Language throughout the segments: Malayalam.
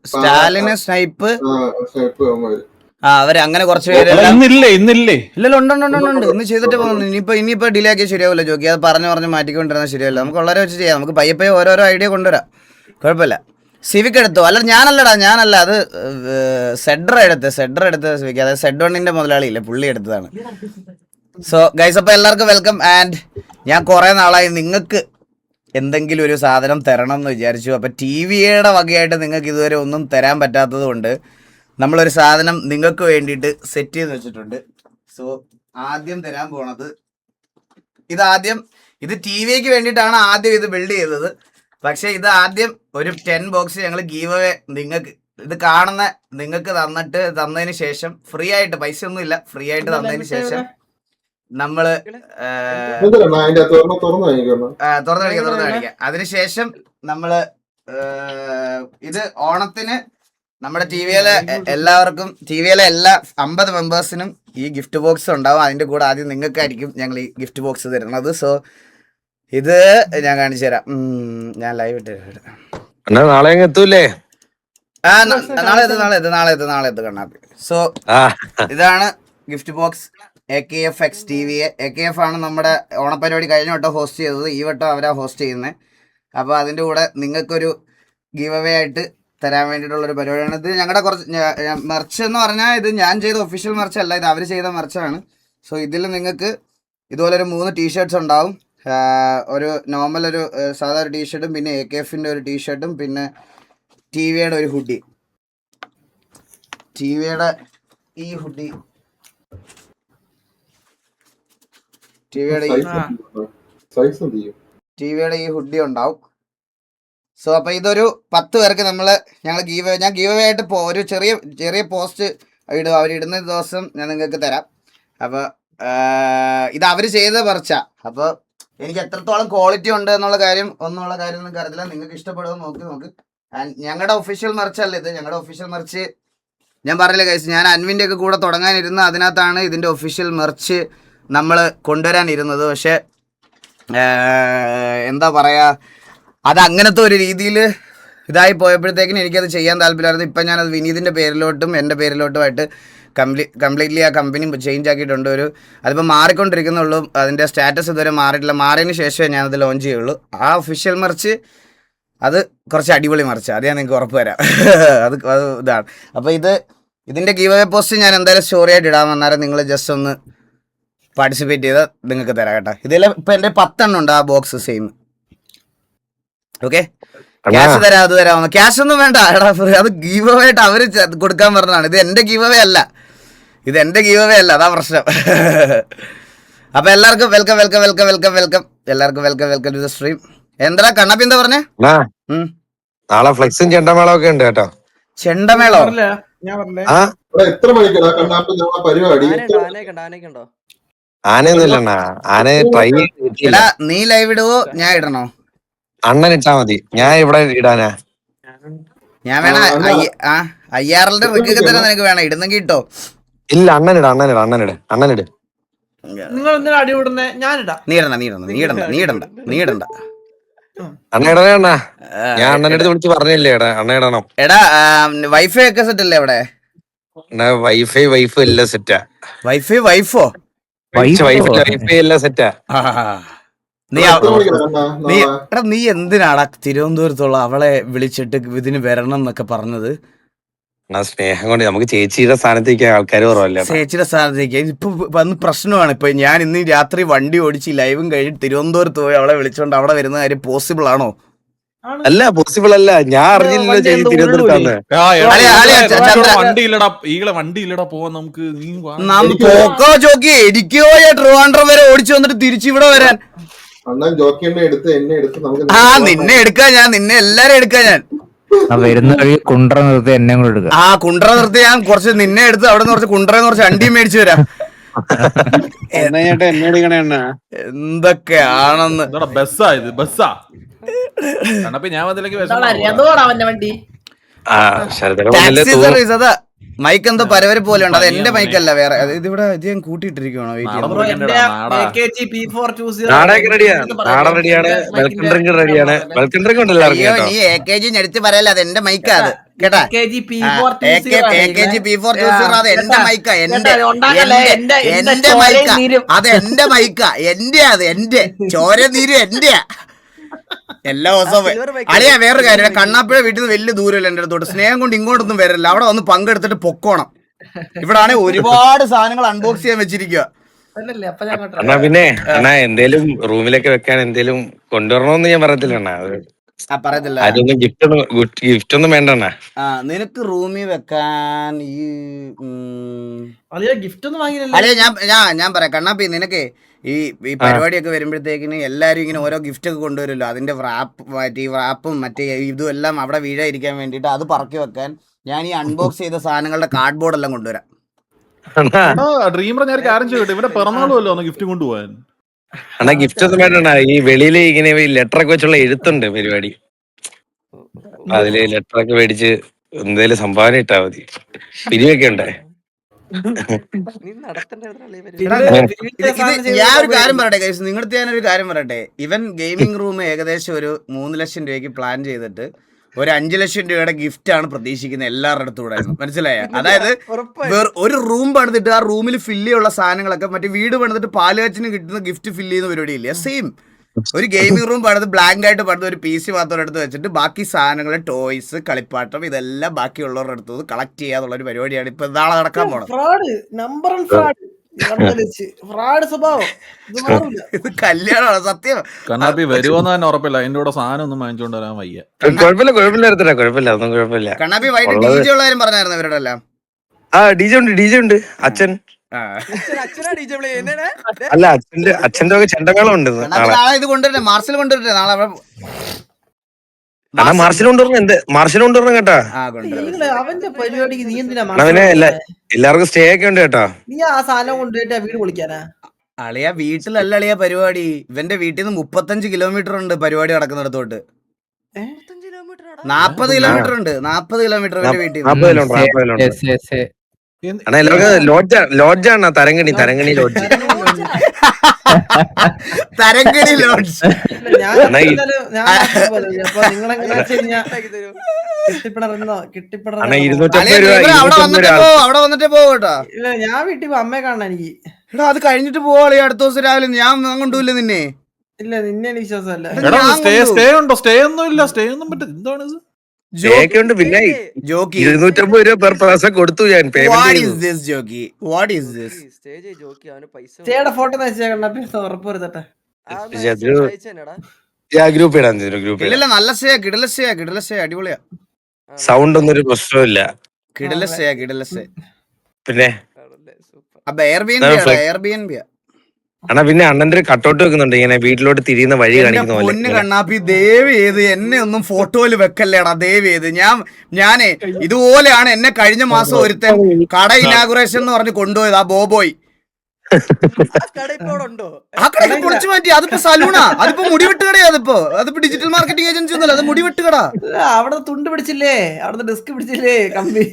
സ്റ്റാലിന് സ്നൈപ്പ് അവര് അങ്ങനെ കുറച്ച് പേര് ഇല്ലല്ലോ ഉണ്ട് ഇന്ന് ചെയ്തിട്ട് പോകുന്നു. ഇനിയിപ്പോ ഡിലേ ആക്കിയാൽ ശരിയാവില്ല ജോക്കി. അത് പറഞ്ഞു മാറ്റിക്കൊണ്ടിരുന്നാൽ ശരിയല്ല. നമുക്ക് വളരെ വെച്ച് ചെയ്യാം. നമുക്ക് പയ്യെ ഓരോരോ ഐഡിയ കൊണ്ടുവരാം. കുഴപ്പമില്ല. സിവിക് എടുത്തോ? ഞാനല്ല അത് സെഡർ എടുത്ത് സിവിക്. അതായത് സെഡ് വണ്ണിന്റെ മുതലാളിയില്ലേ, പുള്ളി എടുത്തതാണ്. സോ ഗൈസ്, അപ്പൊ എല്ലാവർക്കും വെൽക്കം. ആൻഡ് ഞാൻ കുറെ നാളായി നിങ്ങൾക്ക് എന്തെങ്കിലും ഒരു സാധനം തരണം എന്ന് വിചാരിച്ചു. അപ്പം ടി വിയുടെ വകയായിട്ട് നിങ്ങൾക്ക് ഇതുവരെ ഒന്നും തരാൻ പറ്റാത്തത് കൊണ്ട് നമ്മളൊരു സാധനം നിങ്ങൾക്ക് വേണ്ടിയിട്ട് സെറ്റ് ചെയ്ത് വെച്ചിട്ടുണ്ട്. സോ ആദ്യം തരാൻ പോണത് ഇത് ടി വിക്ക് വേണ്ടിയിട്ടാണ് ആദ്യം ഇത് ബിൽഡ് ചെയ്തത്. പക്ഷെ ഇത് ആദ്യം ഒരു 10 ബോക്സ് ഞങ്ങൾ ഗീവ് അവേ നിങ്ങൾക്ക് ഇത് കാണുന്ന നിങ്ങൾക്ക് തന്നതിന് ശേഷം ഫ്രീ ആയിട്ട്, പൈസ ഒന്നും ഇല്ല, ഫ്രീ ആയിട്ട് തന്നതിന് ശേഷം നമ്മള് തുറന്നു കാണിക്കാം. അതിനുശേഷം നമ്മള് ഇത് ഓണത്തിന് നമ്മുടെ ടി വിയിലെ എല്ലാ 50 മെമ്പേഴ്സിനും ഈ ഗിഫ്റ്റ് ബോക്സ് ഉണ്ടാവും. അതിന്റെ കൂടെ ആദ്യം നിങ്ങൾക്കായിരിക്കും ഞങ്ങൾ ഈ ഗിഫ്റ്റ് ബോക്സ് തരുന്നത്. സോ ഇത് ഞാൻ കാണിച്ചു തരാം. ഞാൻ ലൈവ് ഇട്ട് നാളെ എത്തൂലേ? നാളെ എത്തു കണ്ണാപ്പി. സോ ഇതാണ് gift box. AKFX TV. AKF ആണ് നമ്മുടെ ഓണപ്പരിപാടി കഴിഞ്ഞ വട്ടം ഹോസ്റ്റ് ചെയ്തത്. ഈ വട്ടം അവരാ ഹോസ്റ്റ് ചെയ്യുന്നത്. അപ്പോൾ അതിൻ്റെ കൂടെ നിങ്ങൾക്കൊരു ഗീവ് അവേ ആയിട്ട് തരാൻ വേണ്ടിയിട്ടുള്ളൊരു പരിപാടിയാണ്. ഇത് ഞങ്ങളുടെ കുറച്ച് മെർച്ച് എന്ന് പറഞ്ഞാൽ ഇത് ഞാൻ ചെയ്ത ഒഫീഷ്യൽ മെർച്ച് അല്ല, ഇത് അവർ ചെയ്ത മെർച്ചാണ്. സോ ഇതിൽ നിങ്ങൾക്ക് ഇതുപോലെ ഒരു 3 ടീഷർട്ട്സ് ഉണ്ടാവും. ഒരു നോർമൽ ഒരു സാധാ ഒരു ടീഷർട്ടും, പിന്നെ AKFൻ്റെ ഒരു ടീഷർട്ടും, പിന്നെ ടി വിയുടെ ഒരു ഹുഡി. ടി വിയുടെ ഈ ഹുഡി ടിവിയുടെ ഈ ഹുഡി ഉണ്ടാവും. സോ അപ്പൊ ഇതൊരു 10 പേർക്ക് ഞാൻ ഗീവ് അവേ ആയിട്ട് ഒരു ചെറിയ പോസ്റ്റ് ഇടും. അവരിടുന്ന ദിവസം ഞാൻ നിങ്ങൾക്ക് തരാം. അപ്പോൾ ഇത് അവർ ചെയ്ത പറിച്ച. അപ്പോൾ എനിക്ക് എത്രത്തോളം ക്വാളിറ്റി ഉണ്ട് എന്നുള്ള കാര്യം നിങ്ങൾക്ക് അറിയില്ല. നിങ്ങൾക്ക് ഇഷ്ടപ്പെടുമെന്ന് നോക്ക്. ഞങ്ങളുടെ ഒഫീഷ്യൽ മെർച്ചല്ല ഇത്. ഞങ്ങളുടെ ഒഫീഷ്യൽ മെർച്ച് ഞാൻ പറഞ്ഞില്ല ഗൈസ്, ഞാൻ അൻവിൻ്റെ ഒക്കെ കൂടെ തുടങ്ങാനിരുന്ന അതിനകത്താണ് ഇതിൻ്റെ ഒഫീഷ്യൽ മെർച്ച് നമ്മൾ കൊണ്ടുവരാനിരുന്നത്. പക്ഷെ എന്താ പറയുക, അത് അങ്ങനത്തെ ഒരു രീതിയിൽ ഇതായി പോയപ്പോഴത്തേക്കിനും എനിക്കത് ചെയ്യാൻ താല്പര്യമായിരുന്നു. ഇപ്പം ഞാനത് വിനീതിൻ്റെ പേരിലോട്ടും എൻ്റെ പേരിലോട്ടുമായിട്ട് കംപ്ലീറ്റ്ലി ആ കമ്പനി ചേഞ്ച് ആക്കിയിട്ടുണ്ട്. അതിപ്പോൾ മാറിക്കൊണ്ടിരിക്കുന്നുള്ളൂ. അതിൻ്റെ സ്റ്റാറ്റസ് ഇതുവരെ മാറിയിട്ടില്ല. മാറിയതിന് ശേഷമേ ഞാനത് ലോഞ്ച് ചെയ്യുള്ളൂ. ആ ഒഫീഷ്യൽ മെർച്ച് അത് കുറച്ച് അടിപൊളി മെർച്ച്, അത് ഞാൻ നിങ്ങൾക്ക് ഉറപ്പ് തരാം. അത് ഇതാണ്. അപ്പോൾ ഇതിൻ്റെ ഗീവ് അവേ പോസ്റ്റ് ഞാൻ എന്തായാലും സ്റ്റോറി ആയിട്ട് ഇടാൻ വന്നാലും നിങ്ങൾ ജസ്റ്റ് ഒന്ന് പാർട്ടിസിപ്പേറ്റ് ചെയ്താൽ നിങ്ങൾക്ക് തരാം കേട്ടോ. ഇതിൽ ഇപ്പം എൻ്റെ 10 എണ്ണം ഉണ്ട് ആ ബോക്സ് സെയിം. ഓക്കെ, ക്യാഷ് തരാം, അത് തരാമെന്ന്. ക്യാഷ് ഒന്നും വേണ്ട എടാ, അത് ഗീവ് അവേ ആയിട്ട് അവർ കൊടുക്കാൻ പറഞ്ഞതാണ്. ഇത് എൻ്റെ ഗീവ് അവേ അല്ല, അതാ പ്രശ്നം. അപ്പൊ എല്ലാവർക്കും വെൽക്കം. എല്ലാവർക്കും വെൽക്കം ടു ദ സ്ട്രീം. എന്താ കണ്ണപ്പി എന്താ പറഞ്ഞേ? നാളെ ഫ്ലെക്സും ചെണ്ടമേളം ഒക്കെ ഉണ്ട് കേട്ടോ. ചെണ്ടമേളോ? ആനയൊന്നുമില്ല. ആന ട്രൈ ചെയ്തിട്ടില്ല. നീ ലൈവ് ഇടുവോ ഞാൻ ഇടണോ? അണ്ണൻ ഇട്ടാ മതി, ഞാൻ ഇവിടെ ഇടാനാ. ഞാൻ വേണ 5000 റിക്കൊക്കെ തരാൻ നിനക്ക് വേണം, ഇടുന്നെങ്കിൽ ഇട്ടോ. ഇല്ല, അണ്ണനിട്. നിങ്ങൾ എന്തിനാ അടി വിടുന്നേ? ഞാനിടാ. നീ ഇടണ്ട. അണ്ണ ഇടണേ അണ്ണാ. ഞാൻ അണ്ണൻ്റെ അടുത്ത് വിളിച്ച് പറഞ്ഞില്ലേ അണ്ണ ഇടണം. എടാ വൈഫൈ ഒക്കെ സെറ്റ് അല്ലേ അവിടെ? വൈഫ് എല്ലാം സെറ്റാ. വൈഫോ? വൈഫൈ എല്ലാം സെറ്റാ. നീ എന്തിനാടാ തിരുവനന്തപുരത്തുള്ള അവളെ വിളിച്ചിട്ട് ഇതിന് വരണം എന്നൊക്കെ പറഞ്ഞത്? സ്നേഹം കൊണ്ട്. നമുക്ക് ചേച്ചിയുടെ സ്ഥാനത്തേക്ക് ആൾക്കാർ കുറവല്ലേ? ചേച്ചിയുടെ സ്ഥാനത്തേക്ക് ഇപ്പൊ വന്ന് പ്രശ്നമാണ്. ഇപ്പൊ ഞാൻ ഇന്ന് രാത്രി വണ്ടി ഓടിച്ച് ലൈവും കഴിഞ്ഞ് തിരുവനന്തപുരത്ത് പോയി അവളെ വിളിച്ചോണ്ട് അവിടെ വരുന്ന കാര്യം പോസിബിൾ ആണോ? അല്ല, പോസിബിൾ അല്ല. ഞാൻ അറിഞ്ഞില്ലല്ലോ ചേച്ചി തിരുവനന്തപുരത്താന്ന്. എനിക്കോ ട്രിവാൻഡ്രം വരെ ഓടിച്ചു വന്നിട്ട് തിരിച്ചു ഇവിടെ വരാൻ. നിന്നെ എടുക്കാൻ ഞാൻ, നിന്നെ എല്ലാരും എടുക്കാൻ ഞാൻ. വരുന്ന വഴി കുണ്ട്ര നിർത്തി എന്നെ കൂടെ എടുക്കുക. കുണ്ട്ര നിർത്തി ഞാൻ കുറച്ച് നിന്നെ എടുത്ത് അവിടെ നിന്ന് കുറച്ച് കുണ്ട്രന്ന് കുറച്ച് അണ്ടിയും മേടിച്ചു വരാം. എന്തൊക്കെയാണെന്ന്. ഞാൻ ടാക്സി സർവീസ് അതാ. മൈക്ക് എന്തോ പരവരെ പോലെ ഉണ്ട്. അത് എന്റെ മൈക്കല്ല, വേറെ. ഇതിവിടെ ഇത് ഞാൻ കൂട്ടിയിട്ടിരിക്കുവാണോ? നാടൊക്കെ റെഡിയാണ്, നാടൻ റെഡിയാണ്, വെൽക്കം ഡ്രിങ്ക് റെഡിയാണ്. വെൽക്കം ഡ്രിങ്ക് ഉണ്ട് എല്ലാവർക്കും അയ്യോ, കേട്ടോ. നീ AKG ഞെടുത്ത് പറയല്ല, അത് എന്റെ മൈക്കാ. അത് കേട്ടാ, AKG P420 അത് എന്റെ മൈക്കാ, എന്റെ മൈക്കാ, അത് എന്റെ മൈക്കാ, എന്റെ, അത് എന്റെ ചോര നീര് എന്റെയാ. എല്ലാ ദിവസവും അളിയാ. വേറൊരു കാര്യം, കണ്ണാപ്പിഴ വീട്ടിൽ നിന്ന് വലിയ ദൂരമില്ല എന്റെ അടുത്തോട്ട്. സ്നേഹം കൊണ്ട് ഇങ്ങോട്ടൊന്നും വരില്ല. അവിടെ വന്ന് പങ്കെടുത്തിട്ട് പൊക്കോണം. ഇവിടെ ആണെങ്കിൽ ഒരുപാട് സാധനങ്ങൾ അൺബോക്സ് ചെയ്യാൻ വെച്ചിരിക്കുക. അണ്ണാ പിന്നെ അണ്ണാ എന്തേലും റൂമിലൊക്കെ വെക്കാൻ എന്തേലും കൊണ്ടുവരണോന്ന് ഞാൻ പറയത്തില്ല അണ്ണാ. പറയത്തില്ല. അതൊന്നും ഗിഫ്റ്റ് ഒന്നും വേണ്ട അണ്ണാ. നിനക്ക് റൂമിൽ വെക്കാൻ ഈ ഗിഫ്റ്റ് ഒന്നും വാങ്ങിയില്ല. അല്ലേ, ഞാൻ പറയാം കണ്ണാപ്പി, നിനക്ക് ഈ പരിപാടിയൊക്കെ വരുമ്പോഴത്തേക്കിന് എല്ലാരും ഇങ്ങനെ ഓരോ ഗിഫ്റ്റ് ഒക്കെ കൊണ്ടുവരുമല്ലോ. അതിന്റെ റാപ്പും മറ്റേ ഇതും എല്ലാം അവിടെ വീഴാതിരിക്കാൻ വേണ്ടിട്ട് അത് പറക്കി വെക്കാൻ ഞാൻ ഈ അൺബോക്സ് ചെയ്ത സാധനങ്ങളുടെ കാർഡ്ബോർഡ് എല്ലാം കൊണ്ടുവരാം. ഡ്രീമർ ഞാൻ കാര്യം ചെയ്യട്ടെ, ഇവരെ പിറന്നാളുമല്ലോ ഒന്ന് ഗിഫ്റ്റ് കൊണ്ടുപോകാൻ. അണ്ണാ ഗിഫ്റ്റ് ഒന്നും വേണ്ട. ഈ വെളിയിൽ ഇങ്ങനെ ലെറ്റർ ഒക്കെ വെച്ചുള്ള എഴുത്തുണ്ട് പരിപാടി. അതില് ലെറ്റർ ഒക്കെ മേടിച്ച് എന്തേലും സംഭാവന ഇട്ടാ മതി. പിരിവൊക്കെ ഉണ്ടേ. ഞാൻ ഒരു കാര്യം പറയട്ടെ ഗൈസ്, നിങ്ങളുടെ ഞാനൊരു കാര്യം പറയട്ടെ. ഇവൻ ഗെയിമിംഗ് റൂം ഏകദേശം ഒരു 3 ലക്ഷം രൂപയ്ക്ക് പ്ലാൻ ചെയ്തിട്ട് ഒരു 5 ലക്ഷം രൂപയുടെ ഗിഫ്റ്റ് ആണ് പ്രതീക്ഷിക്കുന്നത് എല്ലാവരുടെ അടുത്തൂടെ. മനസ്സിലായ? അതായത് ഒരു റൂം പണിതിട്ട് ആ റൂമിൽ ഫില്ല് ചെയ്യാനുള്ള സാധനങ്ങളൊക്കെ മറ്റേ വീട് പണിതിട്ട് പാലുകാച്ചിന് കിട്ടുന്ന ഗിഫ്റ്റ് ഫില്ല് ചെയ്യുന്ന പരിപാടിയില്ല. സെയിം ഒരു ഗെയിമിംഗ് റൂം പണിത് ബ്ലാങ്ക് ആയിട്ട് പണിത് ഒരു PC മാത്രം എടുത്ത് വെച്ചിട്ട് ബാക്കി സാധനങ്ങൾ, ടോയ്സ്, കളിപ്പാട്ടം ഇതെല്ലാം ബാക്കിയുള്ളവരുടെ അടുത്ത് കളക്ട് ചെയ്യാന്നുള്ള ഒരു പരിപാടിയാണ് ഇപ്പൊ നാളെ നടക്കാൻ പോണത്. ഇത് കല്യാണമാണ് സത്യം. കണ്ണാപ്പി വരുമെന്ന് തന്നെ ഉറപ്പില്ല. അതിന്റെ കൂടെ സാധനം ഒന്നും വാങ്ങിച്ചോണ്ട് വരാൻ വയ്യ. കുഴപ്പമില്ല കുഴപ്പമില്ല ഒന്നും കുഴപ്പമില്ല. കണ്ണാപ്പി വൈകിട്ട് DJ ഉള്ള കാര്യം പറഞ്ഞായിരുന്നു ഇവരുടെ എല്ലാം. DJ ഉണ്ട് അച്ഛൻ. അല്ല അച്ഛന്റെ ഒക്കെ ചെണ്ടമേളം ഉണ്ട്. നാളെ ഇത് കൊണ്ടുവരട്ടെ, മാർച്ചിൽ കൊണ്ടുവരട്ടെ നാളെ. മാർച്ചിൽ കൊണ്ടുവരണം കേട്ടാ. അവന്റെ പരിപാടിക്ക് നീ എന്തിനാ പിന്നെ എല്ലാവർക്കും സ്റ്റേ ഒക്കെ ഉണ്ട് കേട്ടോ. നീ ആ സാധനം കൊണ്ടുപോയിട്ട് വീട് പൊളിക്കാനാ? അളിയ വീട്ടിലല്ല അളിയ പരിപാടി. ഇവന്റെ വീട്ടിൽ നിന്ന് 35 കിലോമീറ്റർ ഉണ്ട് പരിപാടി നടക്കുന്നിടത്തോട്ട്. 40 കിലോമീറ്റർ ഉണ്ട്. 40 കിലോമീറ്റർ ഇവന്റെ വീട്ടിൽ നിന്ന്. അണ്ണാ എല്ലാവർക്കും ലോഡ്ജാണ്. തരങ്കണി ലോഡ്ജ്. തരങ്കണി ലോഡ്ജ്. അവിടെ വന്നിട്ടേ പോകട്ടോ. ഞാൻ വീട്ടിൽ അമ്മയെ കാണാൻ എനിക്ക്. എടാ അത് കഴിഞ്ഞിട്ട് പോവാളി. അടുത്ത ദിവസം രാവിലെ ഞാൻ കൊണ്ടുപോയില്ല നിന്നെ. ഇല്ല, നിന്നെ എനിക്ക് വിശ്വാസമല്ല. സ്റ്റേ ഉണ്ടോ? സ്റ്റേ ഒന്നും ഇല്ല. സ്റ്റേ ഒന്നും പറ്റും. എന്താണ് ഇത്? ഉണ്ട്. പിന്നെ 250 രൂപ പെർ പേഴ്സൺ കൊടുത്തു ഞാൻ പേയ്മെന്റ്. ഫോട്ടോ ഉറപ്പ് വരുത്തട്ടെ. ഗ്രൂപ്പ് ഇടാൻ ഇല്ല, നല്ല സ്റ്റേ, കിടല സ്റ്റേ, അടിപൊളിയാ. സൗണ്ട് ഒന്നും ഒരു പ്രശ്നമില്ല. കിടല സ്റ്റേ. പിന്നെ എയർബിഎൻബിയാ. അണ്ണാ പിന്നെ അണ്ണന്റെ ഒരു കട്ടൗട്ട് വെക്കുന്നുണ്ട് ഇങ്ങനെ വീട്ടിലോട്ട് തിരിയുന്ന വഴി കാണിക്കുന്ന പോലെ. പൊന്ന് കണ്ണാപ്പി, ദയവ് ചെയ്ത് എന്നെ ഒന്നും ഫോട്ടോയിൽ വെക്കല്ലേടാ, ദയവ് ചെയ്ത്. ഞാനേ ഇതുപോലെയാണ് എന്നെ കഴിഞ്ഞ മാസം ഒരുത്തൻ കട ഇനാഗുറേഷൻ എന്ന് പറഞ്ഞ് കൊണ്ടുപോയത്. ആ ബോബോയ് ആ കടയൊക്കെ പൊളിച്ചു മാറ്റി. അതിപ്പോ സലൂണാ, അതിപ്പോ മുടിവെട്ട് കടയാ. അതിപ്പോ ഡിജിറ്റൽ മാർക്കറ്റിംഗ് ഏജൻസി ഒന്നുമല്ല, അത് മുടിവെട്ട് കട. അവിടെ തുണ്ട് പിടിച്ചില്ലേ, അവിടെ ഡെസ്ക് പിടിച്ചില്ലേ കമ്പി.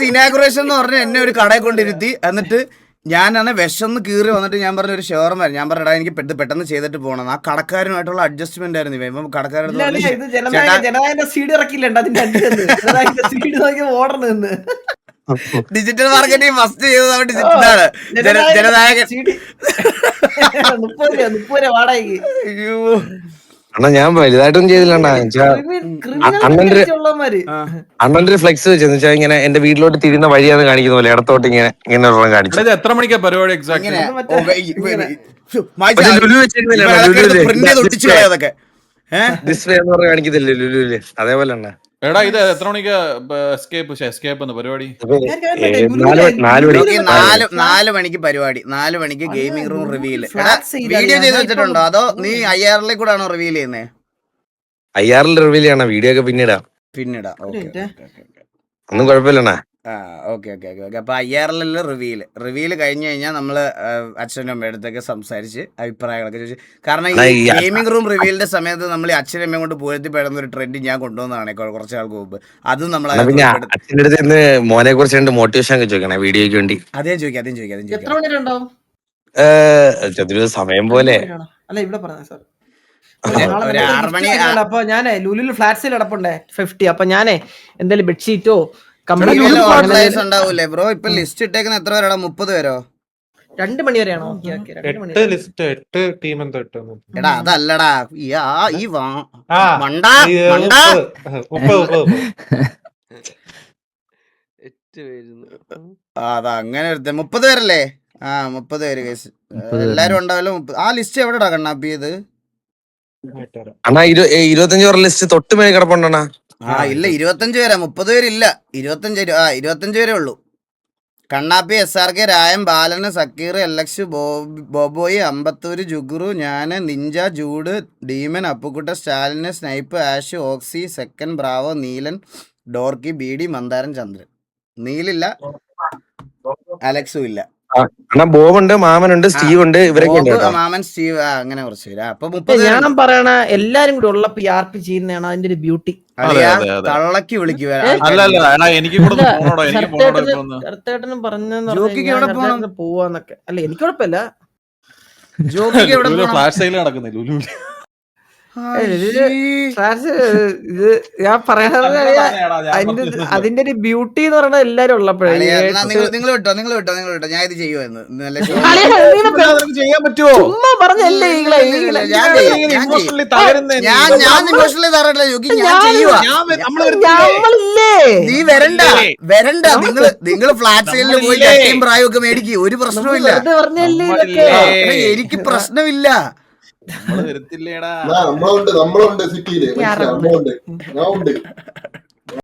ഇനാഗുറേഷൻ എന്ന് പറഞ്ഞ് എന്നെ ഒരു കടയെ കൊണ്ടിരുത്തി. എന്നിട്ട് ഞാനാണ് വിശന്ന് കീറി വന്നിട്ട് ഞാൻ പറഞ്ഞ ഒരു ഷവർമ. ഞാൻ പറഞ്ഞടാ എനിക്ക് പെട്ടെന്ന് ചെയ്തിട്ട് പോകണം. ആ കടക്കാരുമായിട്ടുള്ള അഡ്ജസ്റ്റ്മെന്റ് ആയിരുന്നു ഇവ. കടക്കാരൻ ഡിജിറ്റൽ മാർക്കറ്റിംഗ് ഫസ്റ്റ് ചെയ്തത് ഇതാണ്. ജനനായകൻ. 30 രൂപ വാടകയ്ക്ക്. അയ്യോ അണ്ണാ ഞാൻ വലുതായിട്ടൊന്നും ചെയ്തില്ല. അണ്ണന്റെ ഫ്ലെക്സ് വെച്ചെന്ന് വെച്ചാൽ ഇങ്ങനെ എന്റെ വീട്ടിലോട്ട് തിരിയുന്ന വഴിയാന്ന് കാണിക്കുന്ന പോലെ ഇടത്തോട്ട് ഇങ്ങനെ കാണിച്ചു. എത്ര മണിക്കാ പരിപാടി? ഡിസ്പ്ലേ എന്ന് പറഞ്ഞ് കാണിക്കത്തില്ലേ ലുലുവില്, അതേപോലെ തന്നെ. എടാ ഇത് എത്ര മണിക്കാ എസ്കേപ്പ് എന്ന പരിപാടി? 4 മണിക്ക് പരിപാടി. 4 മണിക്ക് ഗെയിമിംഗ് റൂം റിവീല്. വീഡിയോ ചെയ്ത് വെച്ചിട്ടുണ്ടോ അതോ നീ IRL കൂടെ ആണോ റിവീൽ ചെയ്യുന്നത്? IRL റിവീൽ ചെയ്യണം. വീഡിയോ ഒക്കെ പിന്നീടാ. ഒന്നും കുഴപ്പമില്ലണ്ണാ. Okay okay okay okay. അപ്പോൾ IRL റിവീല് കഴിഞ്ഞ് കഴിഞ്ഞാൽ നമ്മൾ അച്ഛനും അമ്മയുടെ അടുത്തൊക്കെ സംസാരിച്ച് അഭിപ്രായങ്ങളൊക്കെ ചോദിച്ചു. കാരണം ഈ ഗെയിമിംഗ് റൂം റിവീലിന്റെ സമയത്ത് നമ്മൾ ഈ അച്ഛനും അമ്മയും കൊണ്ട് പോയത്തിപ്പെടുന്ന ഒരു ട്രെൻഡ് ഞാൻ കൊണ്ടുവന്നതാണ് കുറച്ച് നാൾക്ക് മുമ്പ്. അതും നമ്മൾ പിന്നെ അച്ഛൻ്റെ അടുത്ത് ഇന്ന് മോനെ കുറിച്ച് രണ്ട് മോട്ടിവേഷൻ ഒക്കെ ചോദിക്കണേ വീഡിയോയ്ക്ക് വേണ്ടി. അതേ ചോദിക്കാം എത്ര മണി വരെ ഉണ്ടാവും? ചതുരു സമയം പോലെ. അല്ല ഇവിടെ പറഞ്ഞ സാർ ഒരു 6 മണി. അപ്പൊ ഞാനേ ലുലുല് ഫ്ലാറ്റ്സിൽ കിടപ്പുണ്ടേ 50. അപ്പൊ ഞാനേ എന്തെങ്കിലും ബെഡ്ഷീറ്റോ ഉണ്ടാവൂലേ ബ്രോ? ഇപ്പൊ ലിസ്റ്റ് ഇട്ടേക്കുന്ന എത്ര പേരാടാ? 30 പേരോ? 2 മണി വരെയാണോ? എടാ അതല്ലടാ ഈ മണ്ടാ അതാ അങ്ങനെ 30 പേരല്ലേ? 30 പേര് കേസ് എല്ലാരും ഉണ്ടാവല്ലോ. ആ ലിസ്റ്റ് എവിടെടാ കണ്ണാപ്പി? ഇത് അണ്ണാ 25 പേരുടെ ലിസ്റ്റ് തൊട്ട് മേലെ കിടപ്പുണ്ടണ്ണാ. ഇല്ല 25 പേരാ, 30 പേരില്ല. 25 പേരേ ഉള്ളൂ. കണ്ണാപ്പി, SRK, രായം, ബാലന്, സക്കീർ, LX, ബോബോയി, അമ്പത്തൂര്, ജുഗുറു, ഞാന്, നിഞ്ച, ജൂഡ്, ഡീമൻ, അപ്പുക്കുട്ട, സ്റ്റാലിന്, സ്നൈപ്പ്, ആഷ്, ഓക്സി, സെക്കൻ, ബ്രാവോ, നീലൻ, ഡോർക്കി, ബീഡി, മന്ദാരൻ, ചന്ദ്രൻ. നീലില്ല, അലക്സും ഇല്ല. അണ്ണാ ബോബുണ്ട്, മാമനുണ്ട്, സ്റ്റീവ് ഉണ്ട്, ഇവരൊക്കെ ഉണ്ട്. മാമൻ, സ്റ്റീവ്, അങ്ങനെ കുറച്ച് പേര്. അപ്പൊ 30 ഞാൻ പറയണ എല്ലാരും കൂടി ഉള്ളപ്പോ RP ചെയ്യുന്നതാണ് അതിന്റെ ഒരു ബ്യൂട്ടി. തള്ളക്കി വിളിക്കുക. കറുത്തേട്ടനും പറഞ്ഞ പോവാന്നൊക്കെ. അല്ല എനിക്ക് കുഴപ്പമില്ല. ജോക്കിക്ക് എവിടെ ഫ്ലാഷ് സെയിൽ നടക്കുന്നില്ല. ഇത് ഞാൻ പറയണത് അതിന്റെ ഒരു ബ്യൂട്ടി എന്ന് പറയുന്നത് എല്ലാരും ഉള്ളപ്പോഴേ. നിങ്ങൾ വിട്ടോ ഞാൻ ഇത് ചെയ്യുമെന്ന്. ചെയ്യാൻ പറ്റുമോ? ചുമ്മാ പറഞ്ഞല്ലേ ഞാൻ ഇമോഷണലി തറയില്ല ജോക്കി, ഞാൻ ചെയ്യുവാ. നീ വരണ്ട. നിങ്ങൾ ഫ്ലാറ്റ് സെയിലിൽ പോയി ചട്ടിയും പ്രായം ഒക്കെ മേടിക്കും, ഒരു പ്രശ്നവും ഇല്ല. എനിക്ക് പ്രശ്നമില്ല. നമ്മളുണ്ട് സിറ്റിയില്.